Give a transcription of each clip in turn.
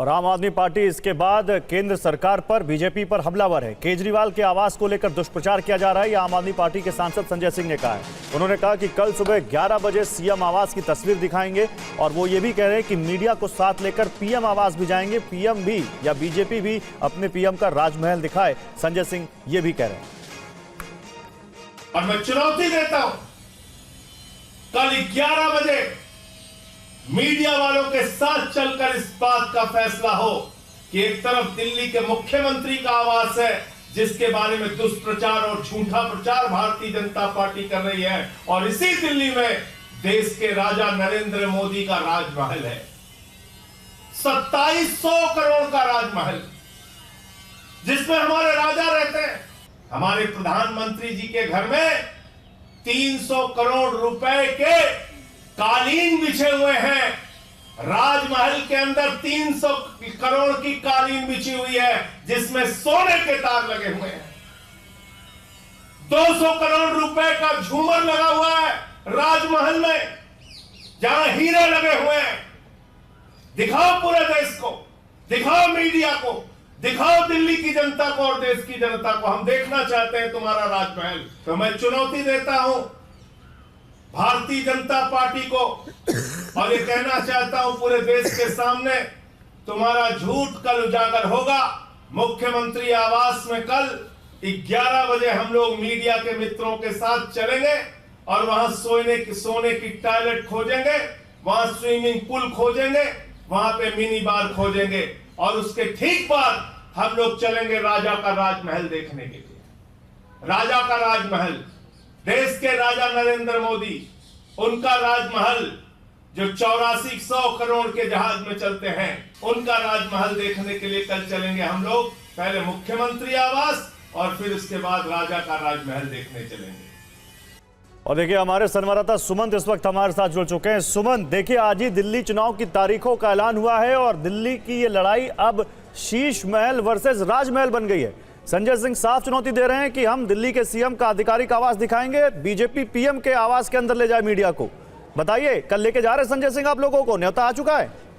और आम आदमी पार्टी इसके बाद केंद्र सरकार पर, बीजेपी पर हमलावर है। केजरीवाल के आवास को लेकर दुष्प्रचार किया जा रहा है, यह आम आदमी पार्टी के सांसद संजय सिंह ने कहा है। उन्होंने कहा कि कल सुबह 11 बजे सीएम आवास की तस्वीर दिखाएंगे और वो ये भी कह रहे हैं कि मीडिया को साथ लेकर पीएम आवास भी जाएंगे। पीएम भी या बीजेपी भी अपने पीएम का राजमहल दिखाए, संजय सिंह ये भी कह रहे हैं। और मैं चुनौती देता हूं, कल 11 बजे मीडिया वालों के साथ चलकर इस बात का फैसला हो कि एक तरफ दिल्ली के मुख्यमंत्री का आवास है जिसके बारे में दुष्प्रचार और झूठा प्रचार भारतीय जनता पार्टी कर रही है, और इसी दिल्ली में देश के राजा नरेंद्र मोदी का राजमहल है, 2700 करोड़ का राजमहल जिसमें हमारे राजा रहते हैं। हमारे प्रधानमंत्री जी के घर में 300 करोड़ रुपए के कालीन बिछे हुए हैं। राजमहल के अंदर 300 करोड़ की कालीन बिछी हुई है जिसमें सोने के तार लगे हुए हैं। 200 करोड़ रुपए का झूमर लगा हुआ है राजमहल में, जहां हीरे लगे हुए हैं। दिखाओ पूरे देश को, दिखाओ मीडिया को, दिखाओ दिल्ली की जनता को और देश की जनता को। हम देखना चाहते हैं तुम्हारा राजमहल। तो मैं चुनौती देता हूं भारतीय जनता पार्टी को और ये कहना चाहता हूं पूरे देश के सामने, तुम्हारा झूठ कल उजागर होगा। मुख्यमंत्री आवास में कल 11 बजे हम लोग मीडिया के मित्रों के साथ चलेंगे और वहां सोने की टॉयलेट खोजेंगे, वहां स्विमिंग पूल खोजेंगे, वहां पे मिनी बार खोजेंगे, और उसके ठीक बाद हम लोग चलेंगे राजा का राजमहल देखने के लिए। राजा का राजमहल, देश के राजा नरेंद्र मोदी, उनका राजमहल जो 8400 करोड़ के जहाज में चलते हैं, उनका राजमहल देखने के लिए कल चलेंगे हम लोग। पहले मुख्यमंत्री आवास और फिर उसके बाद राजा का राजमहल देखने चलेंगे। और देखिए हमारे संवाददाता सुमंत इस वक्त हमारे साथ जुड़ चुके हैं। सुमंत, देखिए आज ही दिल्ली चुनाव की तारीखों का ऐलान हुआ है और दिल्ली की ये लड़ाई अब शीश महल वर्सेस राजमहल बन गई है। संजय सिंह साफ चुनौती दे रहे हैं कि हम दिल्ली के सीएम का आधिकारिक आवास दिखाएंगे, बीजेपी पीएम के आवास के अंदर ले जाए मीडिया को। बताइए, कल लेके जा रहे संजय सिंह आप लोगों को? न्योता आ चुका है?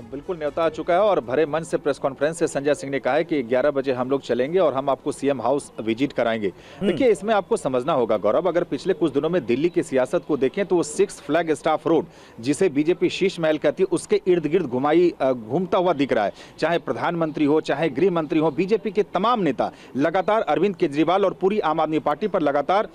बिल्कुल न्योता आ चुका है और भरे मन से प्रेस कॉन्फ्रेंस से संजय सिंह ने कहा है कि 11 बजे हम लोग चलेंगे और हम आपको सीएम हाउस विजिट कराएंगे। देखिए, इसमें आपको समझना होगा गौरव, अगर पिछले कुछ दिनों में दिल्ली की सियासत को देखें तो वो 6 फ्लैग स्टाफ रोड, जिसे बीजेपी शीश महल कहती है, उसके इर्द गिर्द घूमता हुआ दिख रहा है। चाहे प्रधानमंत्री हो, चाहे गृह मंत्री हो, बीजेपी के तमाम नेता लगातार अरविंद केजरीवाल और पूरी आम आदमी पार्टी पर लगातार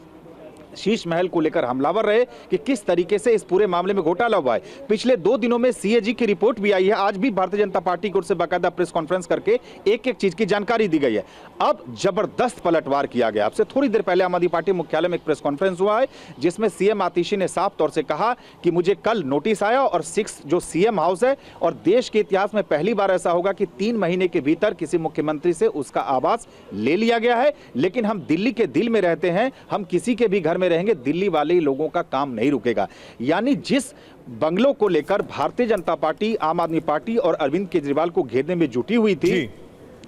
शीश महल को लेकर हमलावर रहे कि किस तरीके से इस पूरे मामले में घोटाला हुआ है। पिछले 2 दिनों में सीएजी की रिपोर्ट भी आई है। आज भी भारतीय जनता पार्टी की ओर से बाकायदा प्रेस कॉन्फ्रेंस करके एक एक चीज की जानकारी दी गई है। अब जबरदस्त पलटवार किया गया। आपसे थोड़ी देर पहले आम आदमी पार्टी मुख्यालय में एक प्रेस कॉन्फ्रेंस हुआ है जिसमें सीएम आतिशी ने साफ तौर से कहा कि मुझे कल नोटिस आया और 6 जो सीएम हाउस है, और देश के इतिहास में पहली बार ऐसा होगा कि 3 महीने के भीतर किसी मुख्यमंत्री से उसका आवास ले लिया गया है। लेकिन हम दिल्ली के दिल में रहते हैं, हम किसी के भी घर में रहेंगे, दिल्ली वाले लोगों का काम नहीं रुकेगा। यानी जिस बंगलों को लेकर भारतीय जनता पार्टी, आम आदमी पार्टी और अरविंद केजरीवाल को घेरने में जुटी हुई थी,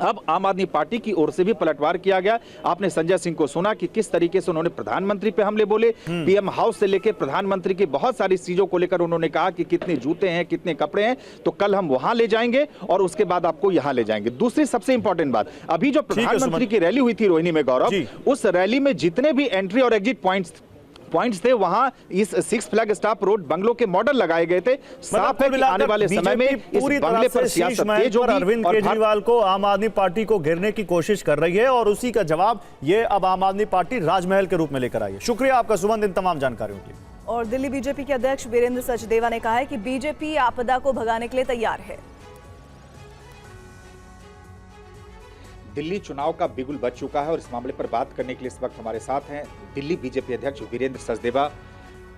अब आम आदमी पार्टी की ओर से भी पलटवार किया गया। आपने संजय सिंह को सुना कि किस तरीके से उन्होंने प्रधानमंत्री पे हमले बोले। पीएम हाउस से लेकर प्रधानमंत्री की बहुत सारी चीजों को लेकर उन्होंने कहा कि कितने जूते हैं, कितने कपड़े हैं, तो कल हम वहां ले जाएंगे और उसके बाद आपको यहां ले जाएंगे। दूसरी सबसे इंपॉर्टेंट बात, अभी जो प्रधानमंत्री की रैली हुई थी रोहिणी में गौरव, उस रैली में जितने भी एंट्री और एग्जिट पॉइंट्स थे, वहां इस 6 फ्लैग स्टाफ रोड बंगलों के मॉडल लगाए गए थे। साफ है कि आने वाले समय में इस बंगले पर सियासत तेज होगी। अरविंद केजरीवाल को आम आदमी पार्टी को घेरने की कोशिश कर रही है और उसी का जवाब ये अब आम आदमी पार्टी राजमहल के रूप में लेकर आई है। शुक्रिया आपका सुमंत इन तमाम जानकारियों के लिए। और दिल्ली बीजेपी के अध्यक्ष वीरेंद्र सचदेवा ने कहा है कि बीजेपी आपदा को भगाने के लिए तैयार है। दिल्ली चुनाव का बिगुल बज चुका है और इस मामले पर बात करने के लिए इस वक्त हमारे साथ हैं दिल्ली बीजेपी अध्यक्ष वीरेंद्र सचदेवा।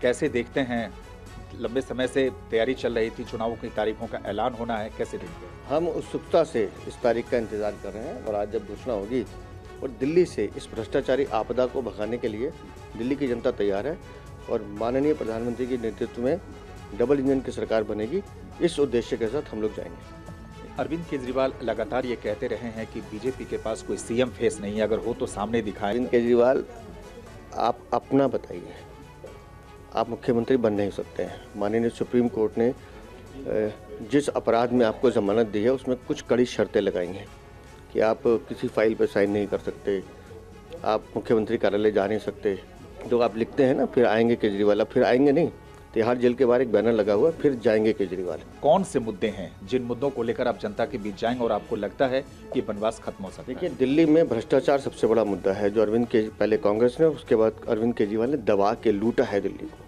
कैसे देखते हैं, लंबे समय से तैयारी चल रही थी, चुनावों की तारीखों का ऐलान होना है, कैसे देखते हैं? हम उत्सुकता से इस तारीख का इंतजार कर रहे हैं और आज जब घोषणा होगी और दिल्ली से इस भ्रष्टाचारी आपदा को भगाने के लिए दिल्ली की जनता तैयार है और माननीय प्रधानमंत्री के नेतृत्व में डबल इंजन की सरकार बनेगी, इस उद्देश्य के साथ हम लोग जाएंगे। अरविंद केजरीवाल लगातार ये कहते रहे हैं कि बीजेपी के पास कोई सीएम फेस नहीं है, अगर हो तो सामने दिखाएं। अरविंद केजरीवाल, आप अपना बताइए, आप मुख्यमंत्री बन नहीं सकते हैं। माननीय सुप्रीम कोर्ट ने जिस अपराध में आपको जमानत दी है उसमें कुछ कड़ी शर्तें लगाई हैं कि आप किसी फाइल पर साइन नहीं कर सकते, आप मुख्यमंत्री कार्यालय जा नहीं सकते। जो आप लिखते हैं ना फिर आएंगे केजरीवाल, अब फिर आएंगे नहीं। तिहाड़ जेल के बाहर एक बैनर लगा हुआ, फिर जाएंगे केजरीवाल। कौन से मुद्दे हैं जिन मुद्दों को लेकर आप जनता के बीच जाएंगे और आपको लगता है कि वनवास खत्म हो सकता है? देखिए, दिल्ली में भ्रष्टाचार सबसे बड़ा मुद्दा है जो पहले कांग्रेस ने, उसके बाद अरविंद केजरीवाल ने दबा के लूटा है दिल्ली को।